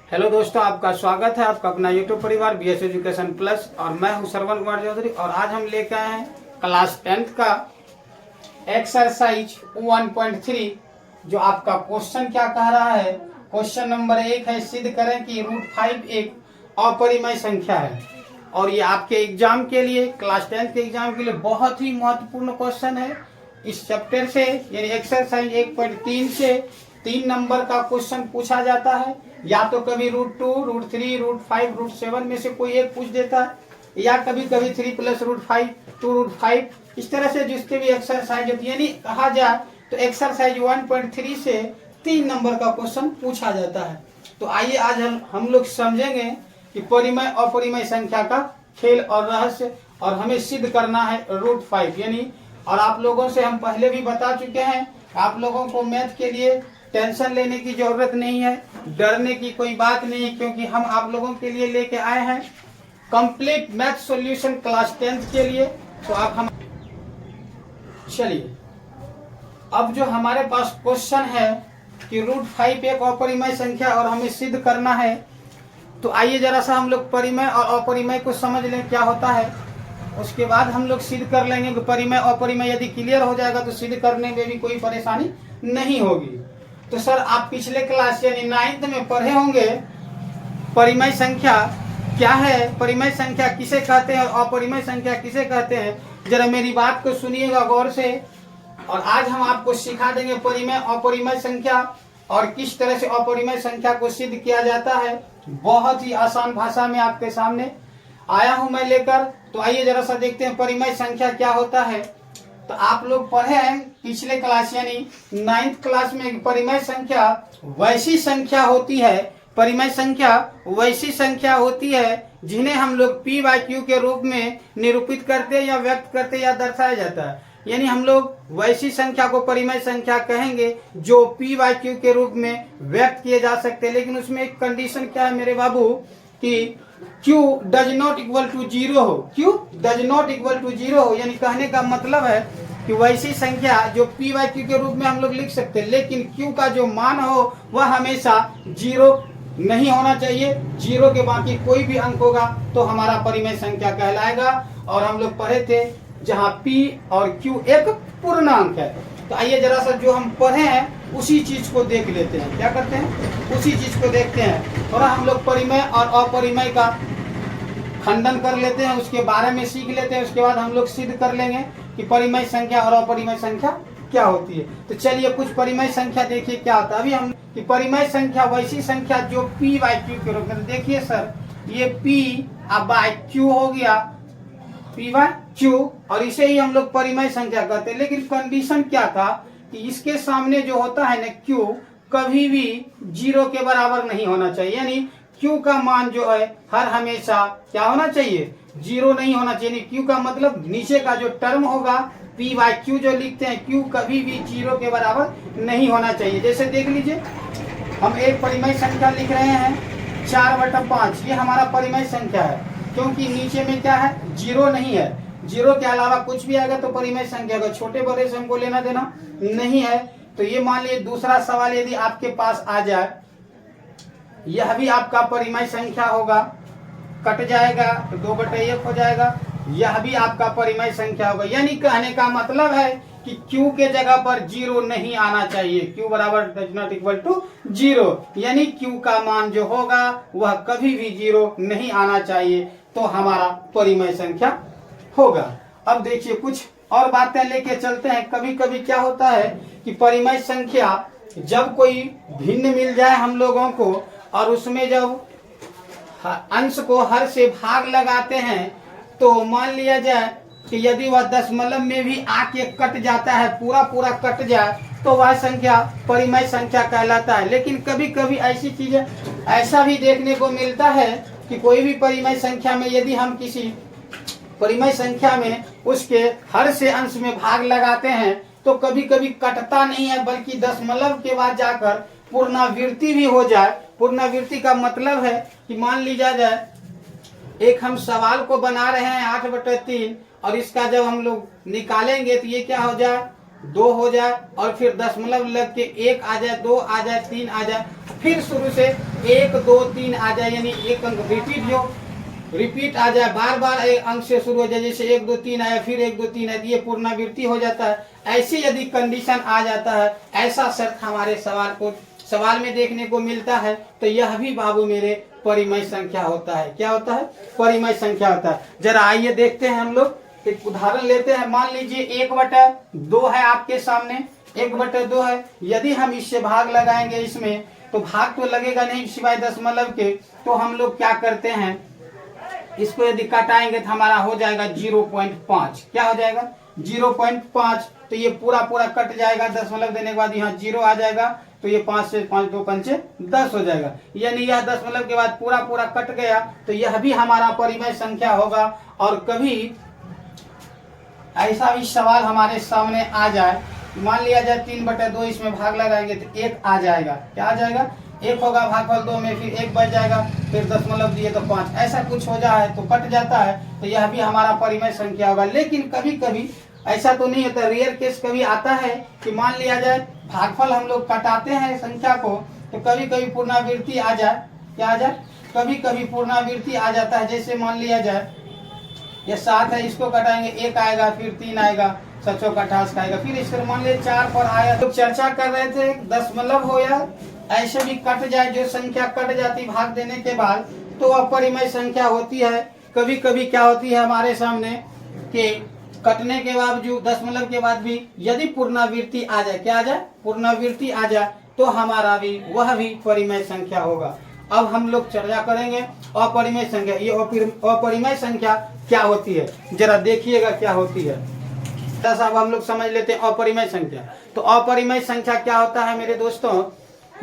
Hello दोस्तों, आपका स्वागत है आपका अपना यूट्यूब परिवार बीएस एजुकेशन प्लस। और मैं हूं श्रवण कुमार चौधरी और आज हम लेकर आए हैं क्लास 10th का एक्सरसाइज 1.3। जो आपका क्वेश्चन क्या कह रहा है, क्वेश्चन नंबर 1 है, सिद्ध करें कि √5 एक अपरिमेय संख्या है। और ये आपके एग्जाम के लिए, क्लास 10th के एग्जाम के लिए बहुत ही महत्वपूर्ण क्वेश्चन है। इस चैप्टर से यानी एक्सरसाइज 1.3 से 3 नंबर का क्वेश्चन पूछा जाता है। या तो कभी √2, √3, √5, √7 में से कोई एक पूछ देता है, या कभी कभी 3 + √5, 2√5, इस तरह से जिसके भी एक्सरसाइज होती है। यानी कहा जाए तो एक्सरसाइज 1.3 से 3 नंबर का क्वेश्चन पूछा जाता है। तो आइए आज हम लोग समझेंगे कि परिमेय अपरिमेय संख्या का खेल और रहस्य, और हमें सिद्ध करना है √5 यानी। और आप लोगों से हम पहले भी बता चुके हैं, आप लोगों को मैथ के लिए टेंशन लेने की जरूरत नहीं है, डरने की कोई बात नहीं है, क्योंकि हम आप लोगों के लिए लेके आए हैं complete math solution class 10th के लिए। तो आप हम चलिए, अब जो हमारे पास क्वेश्चन है कि √5 एक अपरिमेय संख्या और हमें सिद्ध करना है, तो आइए जरा सा हम लोग परिमेय और अपरिमेय को समझ लें क्या होता है। उसके बाद हम लोग सिद्ध कर लेंगे कि परिमेय अपरिमेय यदि क्लियर हो जाएगा तो सिद्ध करने में भी कोई परेशानी नहीं होगी। तो सर, आप पिछले क्लास यानी 9th में पढ़े होंगे परिमेय संख्या क्या है, परिमेय संख्या किसे कहते हैं और अपरिमेय संख्या किसे कहते हैं। जरा मेरी बात को सुनिएगा गौर से, और आज हम आपको सिखा देंगे परिमेय अपरिमेय संख्या और किस तरह से अपरिमेय संख्या को सिद्ध किया जाता है। बहुत ही आसान भाषा में आपके सामने आया हूं मैं लेकर। तो आइए जरा सा देखते हैं परिमेय संख्या क्या होता है। तो आप लोग पढ़े हैं पिछले क्लास यानी 9th क्लास में परिमेय संख्या वैसी संख्या होती है, परिमेय संख्या वैसी संख्या होती है जिन्हें हम लोग p/q के रूप में निरूपित करते या व्यक्त करते या दर्शाया जाता है। यानी हम लोग वैसी संख्या को परिमेय संख्या कहेंगे जो p/q के रूप में व्यक्त किए जा सकते हैं। लेकिन उसमें एक कंडीशन क्या है मेरे बाबू कि q does not equal to 0 हो। q does not equal to 0 हो, यानी कहने का मतलब है कि वैसी संख्या जो p/q के रूप में हम लोग लिख सकते हैं, लेकिन q का जो मान हो वह हमेशा 0 नहीं होना चाहिए। 0 के बाकी कोई भी अंक होगा तो हमारा परिमेय संख्या कहलाएगा। और हम लोग पढ़े थे जहाँ p और q एक पूर्णांक है। तो आइए जरा सा जो हम पढ़े हैं उसी चीज को देख लेते हैं। क्या करते हैं, उसी चीज को देखते हैं। थोड़ा हम लोग परिमेय और अपरिमेय का खंडन कर लेते हैं, उसके बारे में सीख लेते हैं। उसके बाद हम लोग सिद्ध कर लेंगे कि परिमेय संख्या और अपरिमेय संख्या क्या होती है। तो चलिए कुछ परिमेय संख्या देखिए क्या होता है। अभी हम कि परिमेय संख्या वैसी संख्या जो p/q के रूप में, देखिए सर ये p/q हो गया, p/q, और इसे ही हम लोग परिमेय संख्या कहते हैं। लेकिन कंडीशन क्या था कि इसके सामने जो होता है ना q, कभी भी 0 के बराबर नहीं होना चाहिए। यानी q का मान जो है हर हमेशा क्या होना चाहिए, 0 नहीं होना चाहिए। q का मतलब नीचे का जो टर्म होगा p/q जो लिखते हैं, q कभी भी 0 के बराबर नहीं होना चाहिए। जैसे देख लीजिए, हम एक परिमेय संख्या लिख रहे हैं 4/5, ये हमारा परिमेय संख्या है, क्योंकि नीचे में क्या है, 0 नहीं है। 0 के अलावा कुछ भी आएगा तो परिमेय संख्या का छोटे बड़े से हमको लेना देना नहीं है। तो ये मान लीजिए दूसरा सवाल यदि आपके पास आ जाए, यह भी आपका परिमेय संख्या होगा, कट जाएगा तो 2/1 हो जाएगा, यह भी आपका परिमेय संख्या होगा। यानी कहने का मतलब है कि q के जगह पर 0 नहीं आना चाहिए। q बराबर डज नॉट इक्वल टू 0, यानी q का मान जो होगा वह कभी भी 0 नहीं आना चाहिए, तो हमारा परिमेय संख्या होगा। अब देखिए कुछ और बातें लेके चलते हैं। कभी कभी क्या होता है कि परिमेय संख्या जब कोई भिन्न मिल जाए हम लोगों को, और उसमें जब अंश को हर से भाग लगाते हैं, तो मान लिया जाए कि यदि वह दशमलव में भी आके कट जाता है, पूरा पूरा कट जाए, तो वह संख्या परिमेय संख्या कहलाता है। लेकिन कभी कभी ऐसी चीजें ऐसा भी देखने को मिलता है कि कोई भी परिमेय संख्या में यदि हम किसी परिमेय संख्या में उसके हर से अंश में भाग लगाते हैं तो कभी कभी कटता नहीं है, बल्कि दशमलव के बाद जाकर पुनरावृत्ति भी हो जाए। पुनरावृत्ति का मतलब है कि मान लीजिए जाए एक हम सवाल को बना रहे हैं 8/3, और इसका जब हम लोग निकालेंगे तो ये क्या हो जाए, 2 हो जाए और फिर दशमलव लग के 1 आ जाए, 2 आ जाए, 3 आ जाए, फिर शुरू से 1 2 3 आ जाए, यानी एक अंक रिपीट आ जाए, बार बार एक अंक से शुरू हो जाए, जैसे 1 2 3 आया, फिर 1 2 3 है, ये पुनरावृत्ति हो जाता है। ऐसी यदि कंडीशन आ जाता है, ऐसा शर्त हमारे सवाल में देखने को मिलता है, तो यह भी बाबू मेरे परिमेय संख्या होता है। क्या होता है? परिमेय संख्या होता है। जरा आइए देखते हैं, हम लोग एक उदाहरण लेते हैं। मान लीजिए 1/2 है आपके सामने, 1/2 है। यदि हम इससे भाग लगाएंगे इसमें, तो भाग तो लगेगा नहीं सिवाय दशमलव के, तो हम लोग क्या करते हैं, इसको यदि काटाएंगे तो हमारा हो जाएगा 0.5। क्या हो जाएगा? 0.5। तो ये पूरा कट जाएगा, दशमलव देने के बाद यहाँ 0 आ जाएगा, तो ये 5 से 5 2 पंचे 10 हो जाएगा। यानी यह दशमलव के बाद पूरा कट गया, तो यह भी हमारा परिमेय संख्या होगा। और कभी ऐसा भी सवाल हमारे सामने आ जाए, मान लिया जाए 3/2, इसमें भाग लगाएंगे तो 1 आ जाएगा। क्या आ जाएगा? 1 होगा, भागफल 2 में फिर 1 बच जाएगा, फिर दशमलव दिए तो 5, ऐसा कुछ हो जाए तो कट जाता है, तो यह भी हमारा परिमेय संख्या होगा। लेकिन कभी कभी ऐसा तो नहीं होता, रेयर केस कभी आता है कि मान लिया जाए भागफल हम लोग कटाते हैं संख्या को, तो कभी कभी पुनरावृत्ति आ जाए। क्या आ जाए? कभी कभी पुनरावृत्ति आ जाता है। जैसे मान लिया जाए ये 7 है, इसको कटाएंगे 1 आएगा, फिर 3 आएगा, 7 का 28 आएगा, फिर इस तरह मान लिया 4 पर आया। तो चर्चा कर रहे थे दशमलव हो या ऐसे भी कट जाए, जो संख्या कट जाती भाग देने के बाद, तो अपरिमेय संख्या होती है। कभी कभी क्या होती है हमारे सामने कि कटने के बावजूद दशमलव के बाद भी यदि पुनरावृत्ति आ जाए, क्या आ जाए? पुनरावृत्ति आ जाए, तो हमारा भी वह भी परिमेय संख्या होगा। अब हम लोग चर्चा करेंगे अपरिमेय संख्या। ये अपरिमेय संख्या क्या होती है, जरा देखिएगा क्या होती है। अब हम लोग समझ लेते हैं अपरिमेय संख्या। तो अपरिमेय संख्या क्या होता है मेरे दोस्तों?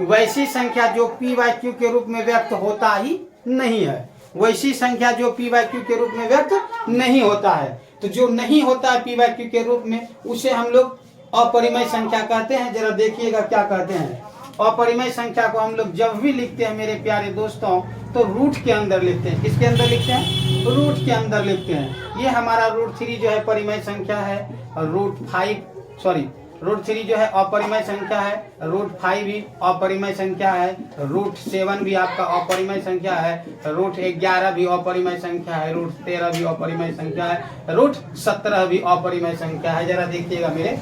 वैसी संख्या जो p/q के रूप में व्यक्त होता ही नहीं है। वैसी संख्या जो p/q के रूप में व्यक्त नहीं होता है। तो जो नहीं होता है p/q के रूप में, उसे हम लोग अपरिमेय संख्या कहते हैं। जरा देखिएगा क्या कहते हैं। अपरिमेय संख्या को हम लोग जब भी लिखते हैं मेरे प्यारे दोस्तों, तो रूट के अंदर लिखते हैं। किसके अंदर लिखते हैं? रूट के अंदर लिखते हैं। ये हमारा √3 जो है परिमेय संख्या है, और √3 जो है अपरिमेय संख्या है, √5 भी अपरिमेय संख्या है, √7 भी आपका अपरिमेय संख्या है, √11 भी अपरिमेय संख्या है, √13 भी अपरिमेय संख्या है, √17 भी अपरिमेय संख्या है। जरा देखिएगा मेरे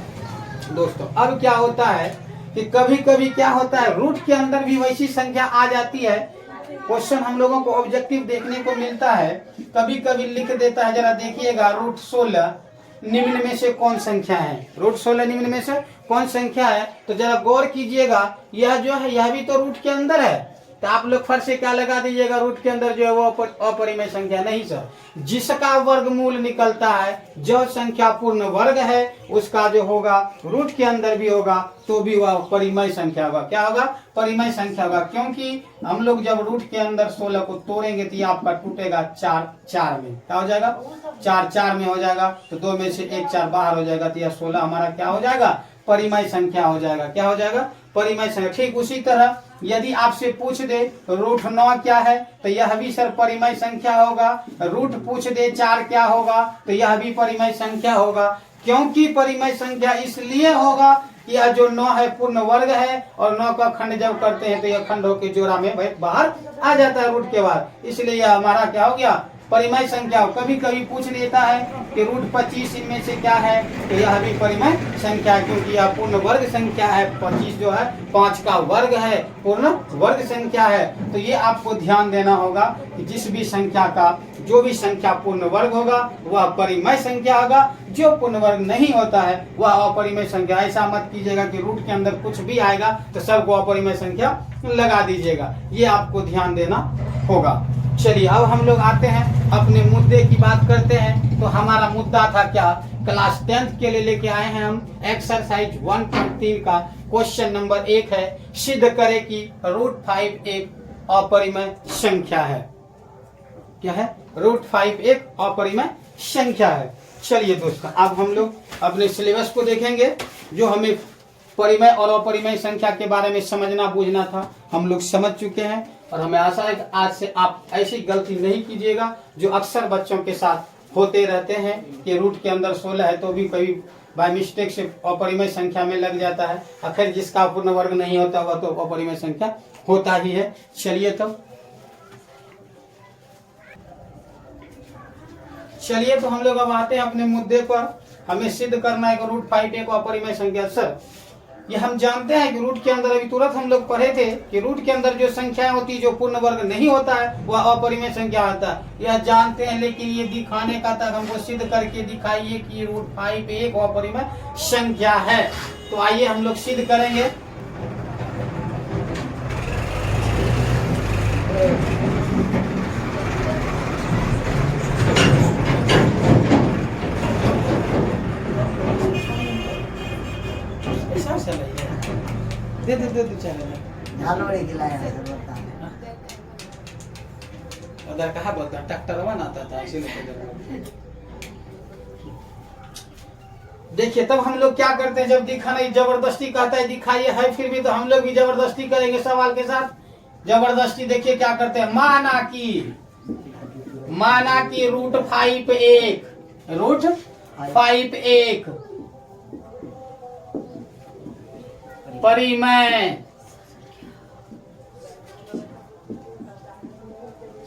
दोस्तों। अब क्या होता है कि कभी कभी क्या होता है, रूट के अंदर भी वैसी संख्या आ जाती है। क्वेश्चन हम लोगों को ऑब्जेक्टिव देखने को मिलता है, कभी कभी लिख देता है। जरा देखिएगा, √16 निम्न में से कौन संख्या है? √16 निम्न में से कौन संख्या है? तो जरा गौर कीजिएगा, यह जो है यह भी तो रूट के अंदर है। तो आप लोग फट से क्या लगा दीजिएगा, रूट के अंदर जो है वो अपरिमेय संख्या नहीं सर। जिसका वर्गमूल निकलता है, जो संख्या पूर्ण वर्ग है, उसका जो होगा रूट के अंदर भी होगा, तो भी वह परिमेय संख्या होगा। क्या होगा? परिमेय संख्या होगा। क्योंकि हम लोग जब रूट के अंदर 16 को तोड़ेंगे तो ये आपका टूटेगा 4 में। क्या हो जाएगा? 4 में हो जाएगा। तो 2 में से 1 4 बाहर हो जाएगा, तो यह 16 हमारा क्या हो जाएगा? परिमेय संख्या हो जाएगा। क्या हो जाएगा? परिमेय संख्या। ठीक उसी तरह यदि आपसे पूछ दे √9 क्या है, तो यह भी सर परिमेय संख्या होगा। रूट पूछ दे 4 क्या होगा, तो यह भी परिमेय संख्या होगा। क्योंकि परिमेय संख्या इसलिए होगा कि यह जो 9 है पूर्ण वर्ग है, और 9 का खंड जब करते हैं तो यह खंड होकर जोड़ा में बाहर आ जाता है रूट के बाद, इसलिए यह हमारा क्या हो गया? परिमेय संख्या हो। कभी कभी पूछ लेता है कि √25 इनमें से क्या है, तो यह भी परिमेय संख्या, क्योंकि यह पूर्ण वर्ग संख्या है। 25 जो है 5 का वर्ग है, पूर्ण वर्ग संख्या है। तो ये आपको ध्यान देना होगा कि जिस भी संख्या का जो भी संख्या पूर्ण वर्ग होगा वह परिमेय संख्या होगा, जो पूर्ण वर्ग नहीं होता है वह अपरिमेय संख्या। ऐसा मत कीजिएगा कि रूट के अंदर कुछ भी आएगा तो सबको अपरिमेय संख्या लगा दीजिएगा, ये आपको ध्यान देना होगा। चलिए अब हम लोग आते हैं अपने मुद्दे की बात करते हैं। तो हमारा मुद्दा था क्या? क्लास 10th के लिए लेके आए हैं हम एक्सरसाइज 1.3 का क्वेश्चन नंबर 1 है, सिद्ध करें कि √5 एक अपरिमेय संख्या है। क्या है? √5 एक अपरिमेय संख्या है। चलिए दोस्तों, अब हम लोग अपने सिलेबस को देखेंगे। जो हमें परिमेय और अपरिमेय संख्या के बारे में समझना बूझना था, हम लोग समझ चुके हैं। और हमें आशा है कि आज से आप ऐसी गलती नहीं कीजिएगा जो अक्सर बच्चों के साथ होते रहते हैं कि रूट के अंदर 16 है तो भी कभी बाय मिस्टेक से अपरिमेय संख्या में लग जाता है, और फिर जिसका पूर्ण वर्ग नहीं होता वह तो अपरिमेय संख्या होता ही है। चलिए तो हम लोग अब आते हैं अपने मुद्दे पर। हमें सिद्ध करना है कि √5 एक अपरिमेय संख्या। सर ये हम जानते हैं कि रूट के अंदर, अभी तुरंत हम लोग पढ़े थे कि रूट के अंदर जो संख्या होती है जो पूर्ण वर्ग नहीं होता है वह अपरिमेय संख्या होता है, यह जानते हैं। लेकिन ये दिखाने का तक हमको सिद्ध करके दिखाइए कि √5 एक अपरिमेय संख्या है। तो आइए हम लोग सिद्ध करेंगे। दे उधर कहा बोलता ट्रैक्टर आता था इसीलिए। देखिए तब हम लोग क्या करते हैं, जब दिखाना जबरदस्ती कहता है दिखाइए है, फिर भी तो हम लोग भी जबरदस्ती करेंगे सवाल के साथ। जबरदस्ती देखिए क्या करते हैं, माना कि √5 एक परिमेय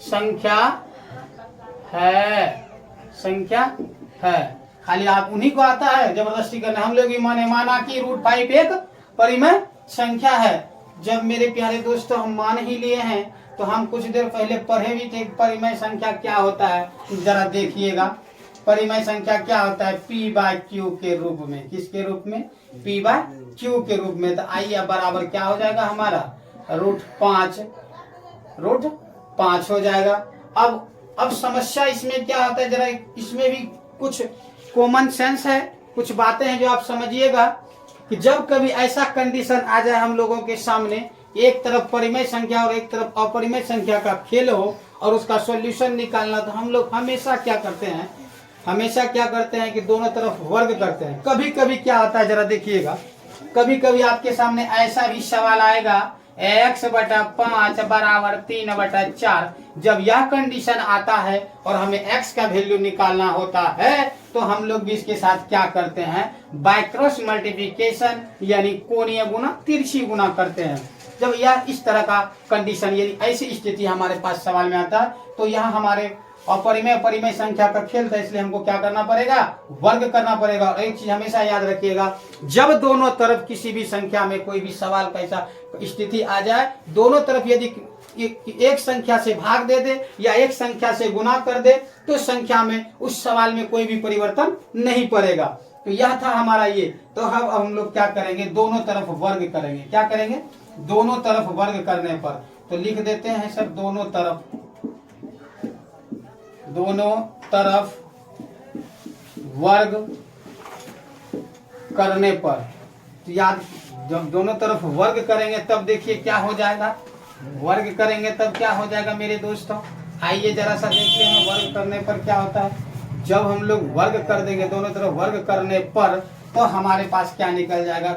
संख्या है। खाली आप उन्हीं को आता है जबरदस्ती करना, हम लोग भी माना कि √5 एक परिमेय संख्या है। जब मेरे प्यारे दोस्तों हम मान ही लिए हैं तो हम कुछ देर पहले पढ़े भी थे परिमेय संख्या क्या होता है। जरा देखिएगा परिमेय संख्या क्या होता है, P/Q के रूप में। किसके रूप में? P/Q के रूप में। तो आइए बराबर क्या हो जाएगा हमारा, √5 हो जाएगा। अब समस्या इसमें क्या होता है, जरा इसमें भी कुछ कॉमन सेंस है, कुछ बातें हैं जो आप समझिएगा कि जब कभी ऐसा कंडीशन आ जाए हम लोगों के सामने, एक तरफ परिमेय संख्या और एक तरफ अपरिमेय संख्या का खेल हो और उसका सॉल्यूशन निकालना, तो हम लोग हमेशा क्या करते हैं कि दोनों तरफ वर्ग करते हैं। कभी कभी क्या होता है जरा देखिएगा, कभी कभी आपके सामने ऐसा भी सवाल आएगा x/5 बराबर 3/4। जब यह कंडीशन आता है और हमें x का वैल्यू निकालना होता है तो हम लोग भी इसके साथ क्या करते हैं, बाय क्रॉस मल्टीप्लिकेशन यानी कोणीय गुणा, तिरछी गुणा करते हैं। जब यह इस तरह का कंडीशन यदि ऐसी स्थिति हमारे पास सवाल में आता है तो यहाँ हमारे अपरिमेय परिमेय संख्या का खेल था, इसलिए हमको क्या करना पड़ेगा, वर्ग करना पड़ेगा। और एक चीज हमेशा याद रखिएगा, जब दोनों तरफ किसी भी संख्या में कोई भी सवाल का ऐसा स्थिति आ जाए, दोनों तरफ यदि एक संख्या से भाग दे दे या एक संख्या से गुना कर दे तो संख्या में उस सवाल में कोई भी परिवर्तन नहीं पड़ेगा। तो यह था हमारा ये। तो अब हम लोग क्या करेंगे, दोनों तरफ वर्ग करेंगे। क्या करेंगे, दोनों तरफ वर्ग करने पर तो लिख देते हैं सर, दोनों तरफ वर्ग करने पर। तो याद, जब दोनों तरफ वर्ग करेंगे तब देखिए क्या हो जाएगा, वर्ग करेंगे तब क्या हो जाएगा मेरे दोस्तों। आइए जरा सा देखते हैं वर्ग करने पर क्या होता है। जब हम लोग वर्ग कर देंगे दोनों तरफ वर्ग करने पर तो हमारे पास क्या निकल जाएगा,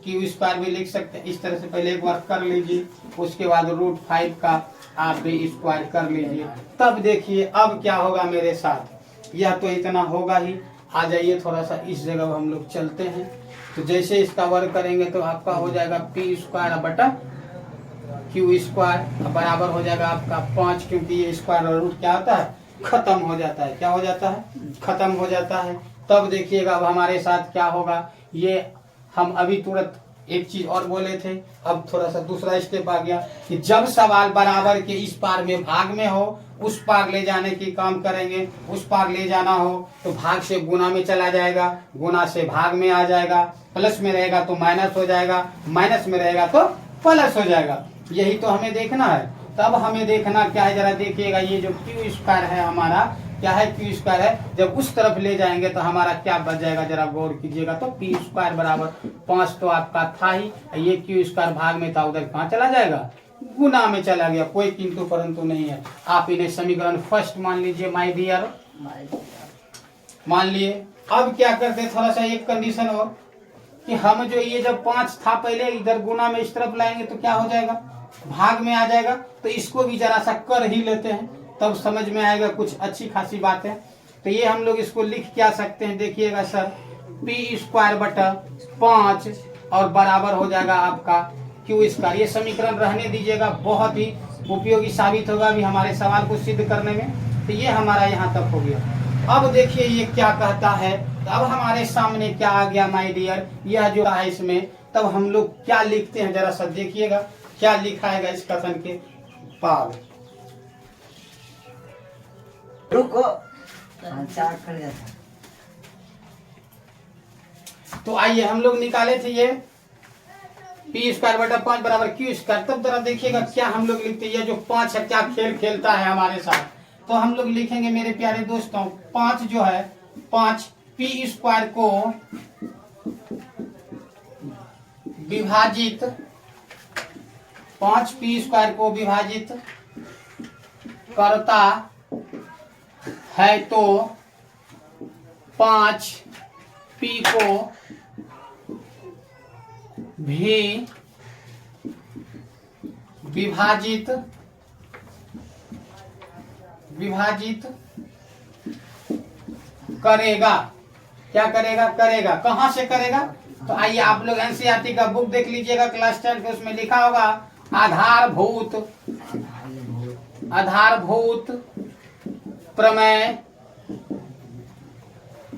P² भी लिख सकते हैं। इस तरह से पहले एक बार कर लीजिए, उसके बाद √5 का आप भी स्क्वायर कर लीजिए। तब देखिए अब क्या होगा मेरे साथ, यह तो इतना होगा ही। आ जाइए थोड़ा सा इस जगह हम लोग चलते हैं। तो जैसे इसका वर्ग करेंगे तो आपका हो जाएगा P² बराबर हो जाएगा आपका 5, क्योंकि ये स्क्वायर और रूट क्या होता है, खत्म हो जाता है। क्या हो जाता है, खत्म हो जाता है। तब देखिएगा अब हमारे साथ क्या होगा, ये हम अभी तुरंत एक चीज और बोले थे, अब थोड़ा सा दूसरा स्टेप आ गया कि जब सवाल बराबर के इस पार में भाग में हो, उस पार ले जाने की काम करेंगे। उस पार ले जाना हो तो भाग से गुना में चला जाएगा, गुना से भाग में आ जाएगा, प्लस में रहेगा तो माइनस हो जाएगा, माइनस में रहेगा तो प्लस हो जाएगा। यही तो हमें देखना है। तब हमें देखना क्या है, जरा देखिएगा, ये जो Q² है हमारा, क्या है, Q² है। जब उस तरफ ले जाएंगे तो हमारा क्या बच जाएगा, जरा गौर कीजिएगा। तो P² बराबर 5 तो आपका था ही, ये Q² भाग में था, उधर कहाँ चला जाएगा, गुना में चला गया। कोई किंतु परंतु नहीं है। आप इन्हें समीकरण फर्स्ट मान लीजिए माय डियर, मान लिए। अब क्या करते हैं, थोड़ा सा एक कंडीशन और कि हम जो ये जब 5 था पहले इधर गुना में इस तरफ लाएंगे तो क्या हो जाएगा, भाग में आ जाएगा। तो इसको भी जरा सा कर ही लेते हैं, तब समझ में आएगा कुछ अच्छी खासी बात है। तो ये हम लोग इसको लिख क्या सकते हैं, देखिएगा सर, पी स्क्वायर बटा 5 और बराबर हो जाएगा आपका क्यू स्क्वायर। ये समीकरण रहने दीजिएगा, बहुत ही उपयोगी साबित होगा अभी हमारे सवाल को सिद्ध करने में। तो ये हमारा यहाँ तक हो गया। अब देखिए ये क्या कहता है, तो अब हमारे सामने क्या आ गया माय डियर, यह जो है इसमें, तब हम लोग क्या लिखते हैं जरा सा देखिएगा क्या लिखाएगा इस कथन के बाद। रुको तो आइए हम लोग निकाले थे ये पी स्क्वायर बटा 5 बराबर क्यू स्क्वायर। तब जरा देखिएगा क्या हम लोग लिखते हैं, ये जो 5 है क्या खेल खेलता है हमारे साथ। तो हम लोग लिखेंगे मेरे प्यारे दोस्तों, 5 जो है 5 पी स्क्वायर को विभाजित 5 पी स्क्वायर को विभाजित करता है तो 5 पी को भी विभाजित करेगा। क्या करेगा? करेगा। कहां से करेगा? तो आइए आप लोग एनसीईआरटी का बुक देख लीजिएगा क्लास 10 के, उसमें लिखा होगा आधारभूत प्रमेय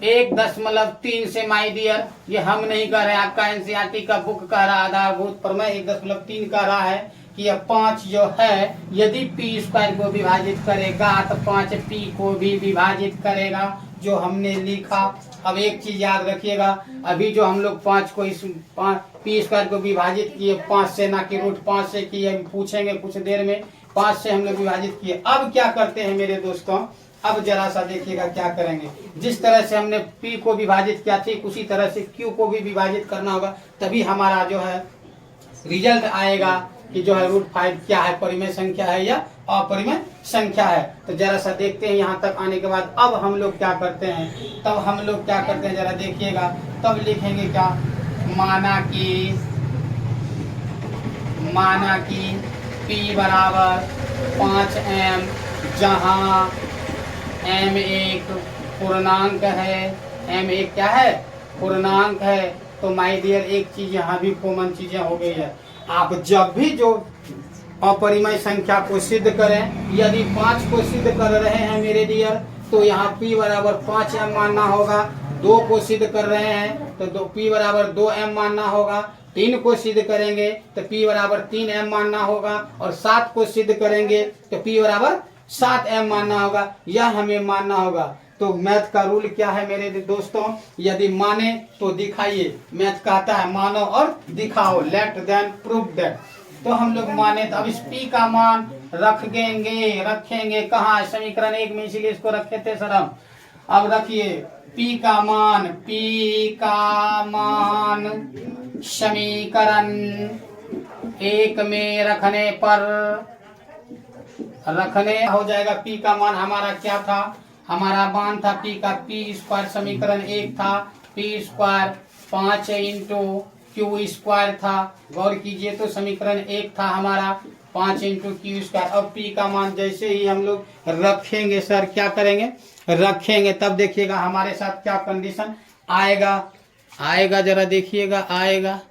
1.3 से माय डियर, ये हम नहीं कह रहे, आपका एनसीईआरटी का बुक कह रहा है आधारभूत प्रमेय 1.3 कह रहा है कि यह 5 जो है यदि पी स्क्वायर को विभाजित करेगा तो 5 पी को भी विभाजित करेगा, जो हमने लिखा। अब एक चीज याद रखिएगा, अभी जो हम लोग 5 को इस पी स्क्वायर को विभाजित किए 5 से, ना कि √5 से किए, पूछेंगे कुछ देर में, 5 से हम लोग विभाजित किए। अब क्या करते हैं मेरे दोस्तों, अब जरा सा देखिएगा क्या करेंगे। जिस तरह से हमने P को विभाजित किया ठीक उसी तरह से Q को भी विभाजित करना होगा, तभी हमारा जो है रिजल्ट आएगा कि जो है √5 क्या है, परिमेय संख्या है या अपरिमेय संख्या है। तो जरा सा देखते हैं यहाँ तक आने के बाद अब हम लोग क्या करते हैं, तब हम लोग क्या करते हैं जरा देखिएगा। तब लिखेंगे क्या, माना कि P बराबर 5m, जहाँ m एक पूर्णांक है, m एक क्या है, पूर्णांक है। तो माय डियर एक चीज यहाँ भी कॉमन चीजें हो गई है, आप जब भी जो अपरिमेय संख्या को सिद्ध करें, यदि 5 को सिद्ध कर रहे हैं मेरे डियर, तो यहाँ P बराबर 5m मानना होगा। 2 को सिद्ध कर रहे हैं तो P बराबर 2m मानना होगा। 3 को सिद्ध करेंगे तो P बराबर 3m मानना होगा, और 7 को सिद्ध करेंगे तो P बराबर 7m मानना होगा। यह हमें मानना होगा। तो मैथ का रूल क्या है मेरे दोस्तों, यदि माने तो दिखाइए। मैथ कहता है मानो और दिखाओ, लेट देन प्रूव दैट। तो हम लोग माने, तो अब इस P का मान रखेंगे कहाँ, समीकरण 1 में, इसीलिए इसको रखे थे सर हम। अब रखिए P का मान समीकरण 1 में रखने हो जाएगा। P का मान हमारा क्या था, हमारा मान था P का, P स्क्वायर समीकरण 1 था, P square 5 into Q square था। गौर कीजिए तो समीकरण 1 था हमारा 5 इंटू Q स्क्वायर। अब P का मान जैसे ही हम लोग रखेंगे सर, क्या करेंगे, रखेंगे, तब देखिएगा हमारे साथ क्या कंडीशन आएगा जरा देखिएगा, आएगा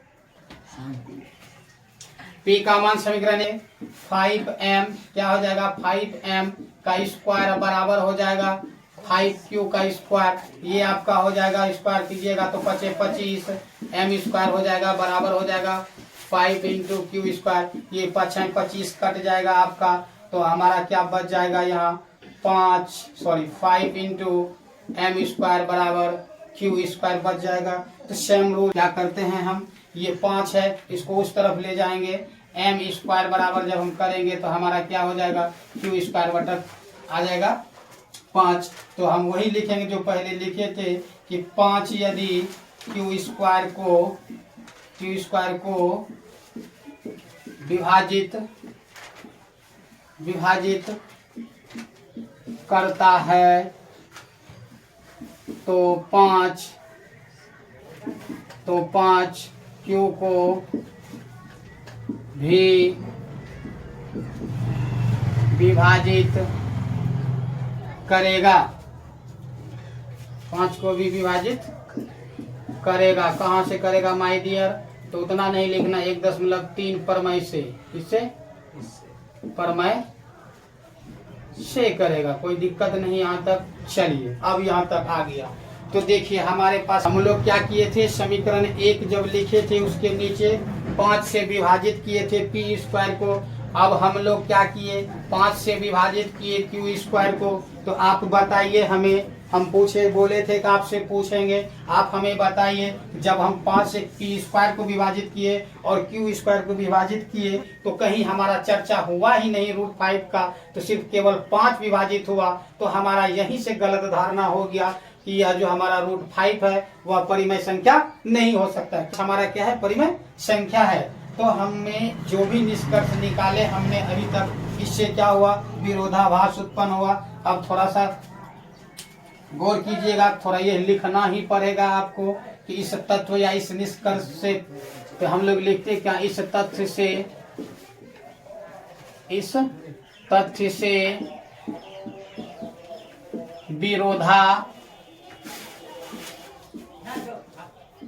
P का मान समीकरण 5m क्या हो जाएगा, 5m का स्क्वायर बराबर हो जाएगा 5q का स्क्वायर। ये आपका हो जाएगा, स्क्वायर कीजिएगा तो 5 25 m स्क्वायर हो जाएगा, बराबर हो जाएगा 5 इंटू क्यू स्क्वायर। ये 5 25 कट जाएगा आपका, तो हमारा क्या बच जाएगा यहाँ 5 इंटू m स्क्वायर बराबर क्यू स्क्वायर बच जाएगा। तो सेम रूल क्या करते हैं हम, ये 5 है, इसको उस तरफ ले जाएंगे, m स्क्वायर बराबर जब हम करेंगे तो हमारा क्या हो जाएगा, क्यू स्क्वायर बटा आ जाएगा 5। तो हम वही लिखेंगे जो पहले लिखे थे कि 5 यदि क्यू स्क्वायर को विभाजित करता है तो 5 क्यू को भी विभाजित करेगा। 5 को भी विभाजित करेगा। कहाँ से करेगा माय डियर? तो उतना नहीं लिखना, 1.3 परमय से, इससे परमय से करेगा, कोई दिक्कत नहीं यहाँ तक। चलिए अब यहाँ तक आ गया। तो देखिए हमारे पास हम लोग क्या किए थे, समीकरण 1 जब लिखे थे उसके नीचे 5 से विभाजित किए थे पी स्क्वायर को। अब हम लोग क्या किए, 5 से विभाजित किए क्यू स्क्वायर को। तो आप बताइए हमें, हम बोले थे कि आपसे पूछेंगे, आप हमें बताइए जब हम 5 से पी स्क्वायर को विभाजित किए और क्यू स्क्वायर को विभाजित किए तो कहीं हमारा चर्चा हुआ ही नहीं √5 का, तो सिर्फ केवल 5 विभाजित हुआ। तो हमारा यहीं से गलत धारणा हो गया कि यह जो हमारा √5 है वह परिमेय संख्या नहीं हो सकता है। हमारा क्या है, परिमेय संख्या है। तो हमने जो भी निष्कर्ष निकाले हमने अभी तक, इससे क्या हुआ, विरोधाभास उत्पन्न हुआ। अब थोड़ा सा गौर कीजिएगा, थोड़ा ये लिखना ही पड़ेगा आपको कि इस तत्व या इस निष्कर्ष से, तो हम लोग लिखते क्या, इस तथ्य से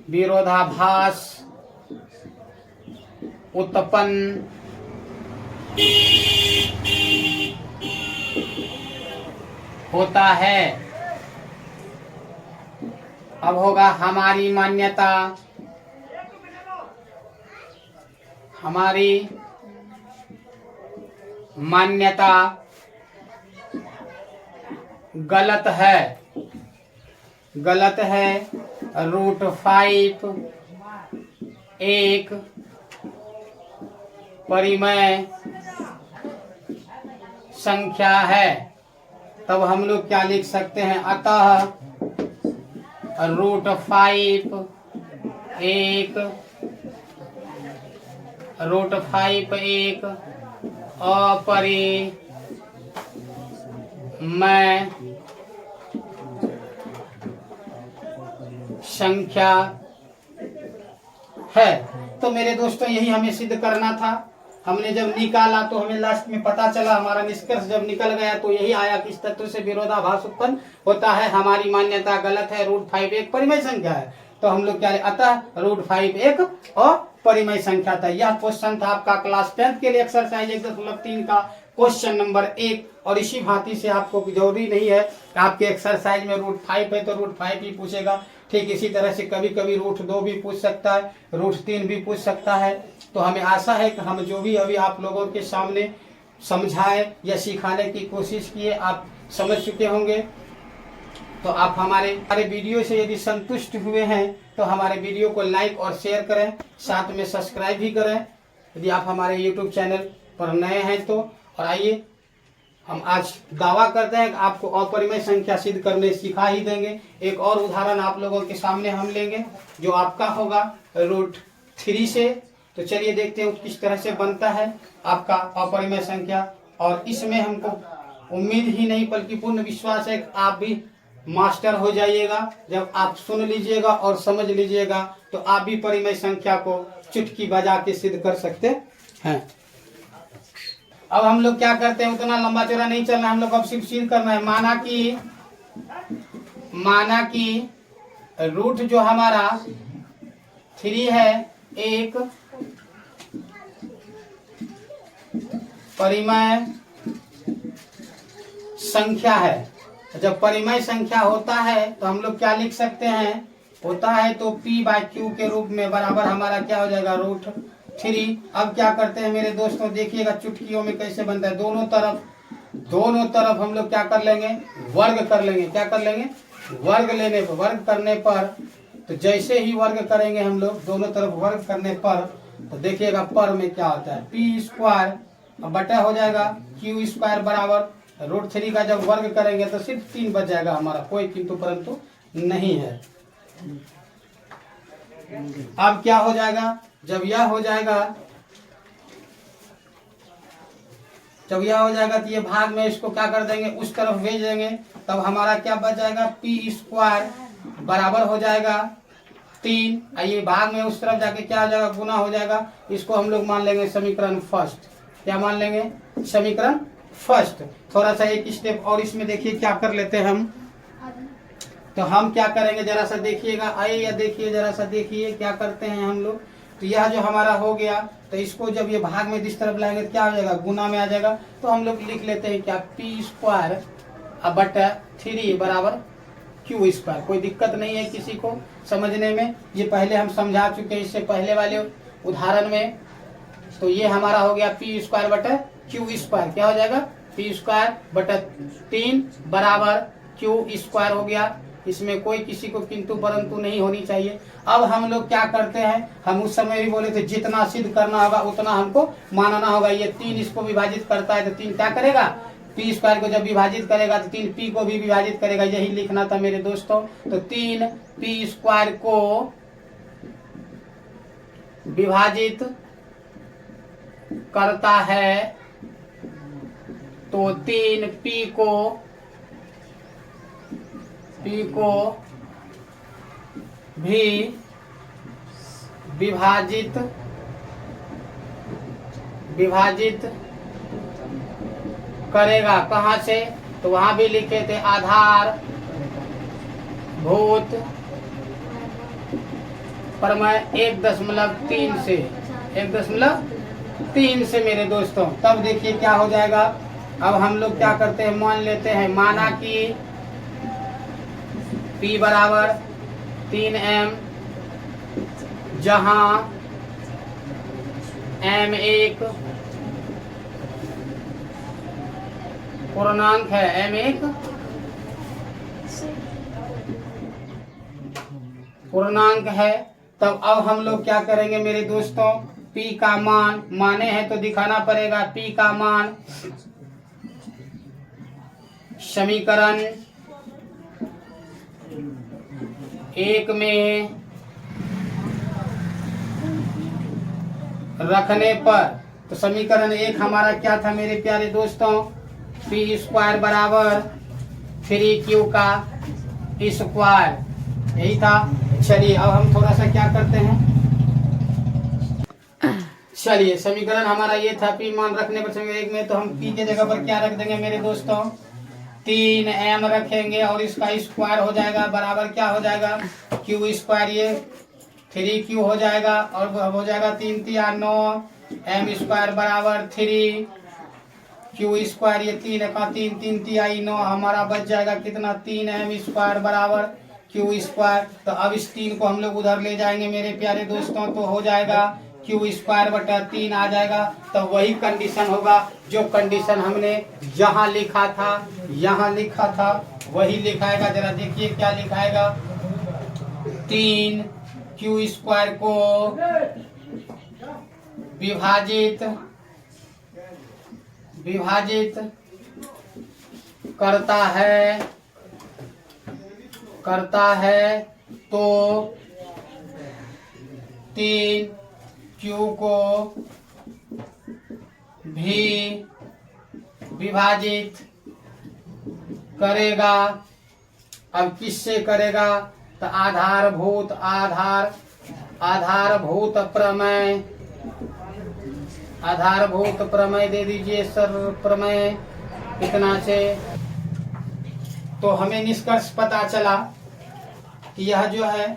विरोधाभास उत्पन्न होता है। अब होगा हमारी मान्यता गलत है √5 एक परिमेय संख्या है। तब हम लोग क्या लिख सकते हैं, अतः √5 एक अपरिमेय संख्या है। तो मेरे दोस्तों यही हमें सिद्ध करना था। हमने जब निकाला तो हमें लास्ट में पता चला, हमारा निष्कर्ष जब निकल गया तो यही आया कि इस तत्व से विरोधाभास उत्पन्न होता है। हमारी मान्यता गलत है, √5 एक परिमेय संख्या है। तो हम लोग क्या, अतः √5 एक अपरिमेय संख्या था। यह क्वेश्चन था आपका क्लास 10 के लिए एक्सरसाइज 1.3 का क्वेश्चन नंबर 1। और इसी भांति से आपको जरूरी नहीं है आपके एक्सरसाइज में √5 है तो √5 ही पूछेगा। ठीक इसी तरह से कभी कभी √2 भी पूछ सकता है, √3 भी पूछ सकता है। तो हमें आशा है कि हम जो भी अभी आप लोगों के सामने समझाए या सिखाने की कोशिश किए आप समझ चुके होंगे। तो आप हमारे वीडियो से यदि संतुष्ट हुए हैं तो हमारे वीडियो को लाइक और शेयर करें, साथ में सब्सक्राइब भी करें यदि आप हमारे यूट्यूब चैनल पर नए हैं तो। और आइए हम आज दावा करते हैं कि आपको अपरिमेय संख्या सिद्ध करने सिखा ही देंगे। एक और उदाहरण आप लोगों के सामने हम लेंगे जो आपका होगा √3 से। तो चलिए देखते हैं किस तरह से बनता है आपका अपरिमेय संख्या। और इसमें हमको उम्मीद ही नहीं बल्कि पूर्ण विश्वास है कि आप भी मास्टर हो जाइएगा। जब आप सुन लीजिएगा और समझ लीजिएगा तो आप भी परिमेय संख्या को चुटकी बजा के सिद्ध कर सकते हैं। अब हम लोग क्या करते हैं, उतना लंबा चौड़ा नहीं चलना, हम लोग अब सिर्फ सिद्ध करना है। माना कि रूट जो हमारा 3 है एक परिमेय संख्या है। जब परिमेय संख्या होता है तो हम लोग क्या लिख सकते हैं, होता है तो p/q के रूप में बराबर हमारा क्या हो जाएगा √3। अब क्या करते हैं मेरे दोस्तों, देखिएगा चुटकियों में कैसे बनता है। दोनों तरफ हम लोग क्या कर लेंगे, वर्ग कर लेंगे। क्या कर लेंगे, वर्ग करने पर तो जैसे ही वर्ग करेंगे हम लोग दोनों तरफ वर्ग करने पर तो देखिएगा पर में क्या होता है, p² बटा हो जाएगा q² बराबर √3 का जब वर्ग करेंगे तो सिर्फ 3 बच जाएगा हमारा, कोई किंतु परंतु नहीं है। अब क्या हो जाएगा, जब यह हो जाएगा तो ये भाग में इसको क्या कर देंगे, उस तरफ भेज देंगे। तब हमारा क्या बच जाएगा, p² बराबर हो जाएगा 3। ये भाग में उस तरफ जाके क्या हो जाएगा, गुना हो जाएगा। इसको हम लोग मान लेंगे समीकरण फर्स्ट। क्या मान लेंगे, समीकरण फर्स्ट। थोड़ा सा एक स्टेप और इसमें देखिए क्या कर लेते हैं हम, तो हम क्या करेंगे जरा सा देखिएगा, आइए या देखिए जरा सा देखिए क्या करते हैं हम लोग। तो यह जो हमारा हो गया, तो इसको जब ये भाग में जिस तरफ लाएंगे तो क्या हो जाएगा, गुना में आ जाएगा। तो हम लोग लिख लेते हैं क्या, पी स्क्वायर बटा 3 बराबर क्यू स्क्वायर। कोई दिक्कत नहीं है किसी को समझने में, ये पहले हम समझा चुके हैं इससे पहले वाले उदाहरण में। तो ये हमारा हो गया पी स्क्वायर बटा क्यू स्क्वायर, क्या हो जाएगा, पी स्क्वायर बटा 3 बराबर क्यू स्क्वायर हो गया। इसमें कोई किसी को किंतु परंतु नहीं होनी चाहिए। अब हम लोग क्या करते हैं, हम उस समय भी बोले थे जितना सिद्ध करना होगा उतना हमको मानना होगा। ये 3 इसको विभाजित करता है, तो 3 क्या करेगा, पी स्क्वायर को जब विभाजित करेगा तो 3 पी को भी विभाजित करेगा, यही लिखना था मेरे दोस्तों। तो 3 पी स्क्वायर को विभाजित करता है, तो 3 पी को भी विभाजित करेगा। कहाँ से, तो वहां भी लिखे थे आधार भूत प्रमेय 1.3 से 1.3 से मेरे दोस्तों। तब देखिए क्या हो जाएगा। अब हम लोग क्या करते हैं, मान लेते हैं, माना कि P बराबर 3m, जहां m एक पूर्णांक है, m एक पूर्णांक है। तब अब हम लोग क्या करेंगे मेरे दोस्तों, P का मान माने हैं तो दिखाना पड़ेगा। P का मान समीकरण 1 में रखने पर, तो समीकरण 1 हमारा क्या था मेरे प्यारे दोस्तों, पी स्क्वायर बराबर 3q का स्क्वायर, यही था। चलिए अब हम थोड़ा सा क्या करते हैं, चलिए समीकरण हमारा ये था, पी मान रखने पर समीकरण 1 में, तो हम पी के जगह पर क्या रख देंगे मेरे दोस्तों, 3m रखेंगे और इसका स्क्वायर हो जाएगा बराबर क्या हो जाएगा, क्यू स्क्वायर, ये 3q हो जाएगा और हो जाएगा 3 3 9, m स्क्वायर बराबर 3 क्यू स्क्वायर, ये 3 का 3 3 3 9, हमारा बच जाएगा कितना, 3m स्क्वायर बराबर क्यू स्क्वायर। तो अब इस 3 को हम लोग उधर ले जाएंगे मेरे प्यारे दोस्तों, तो हो जाएगा क्यू स्क्वायर बटा 3 आ जाएगा। तो वही कंडीशन होगा जो कंडीशन हमने यहाँ लिखा था, वही लिखाएगा। जरा देखिए क्या लिखाएगा, 3 क्यू स्क्वायर को विभाजित करता है तो 3 क्यू को भी विभाजित करेगा। अब किससे करेगा, तो आधारभूत प्रमेय दे दीजिए सर, प्रमेय कितना से। तो हमें निष्कर्ष पता चला कि यह जो है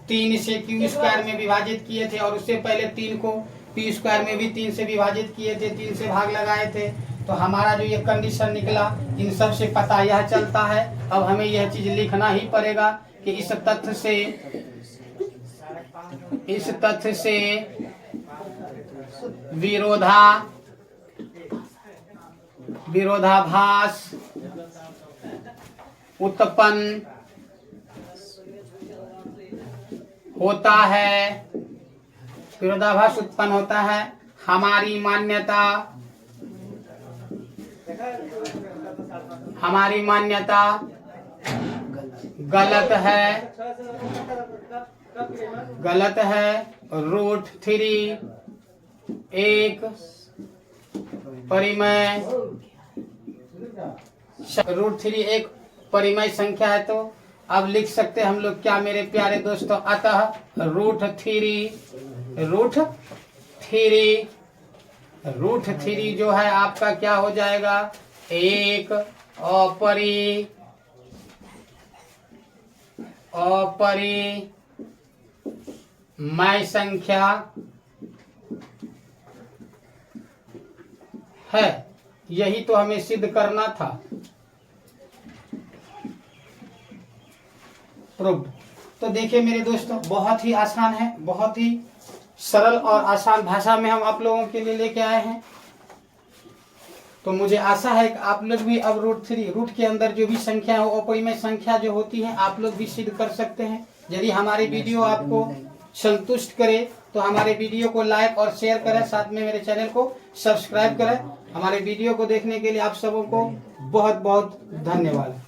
3 से क्यू स्क्वायर में विभाजित किए थे और उससे पहले 3 को पी स्क्वायर में भी 3 से विभाजित किए थे, 3 से भाग लगाए थे। तो हमारा जो ये कंडीशन निकला, इन सब से पता यह चलता है। अब हमें यह चीज लिखना ही पड़ेगा कि इस तथ्य से विरोधाभास उत्पन्न होता है। हमारी मान्यता गलत है। √3 एक परिमेय संख्या है। तो अब लिख सकते हैं हम लोग क्या मेरे प्यारे दोस्तों, अतः √3 जो है आपका क्या हो जाएगा, एक अपरिमेय संख्या है। यही तो हमें सिद्ध करना था। प्रूव्ड। तो देखिए मेरे दोस्तों, बहुत ही आसान है, बहुत ही सरल और आसान भाषा में हम आप लोगों के लिए लेके आए हैं। तो मुझे आशा है कि आप लोग भी अब रूट के अंदर जो भी संख्या है, अपरिमेय संख्या जो होती है, आप लोग भी सिद्ध कर सकते हैं। यदि हमारी वीडियो आपको संतुष्ट करे तो हमारे वीडियो को लाइक और शेयर करें, साथ में मेरे चैनल को सब्सक्राइब करें। हमारे वीडियो को देखने के लिए आप सबों को बहुत बहुत धन्यवाद।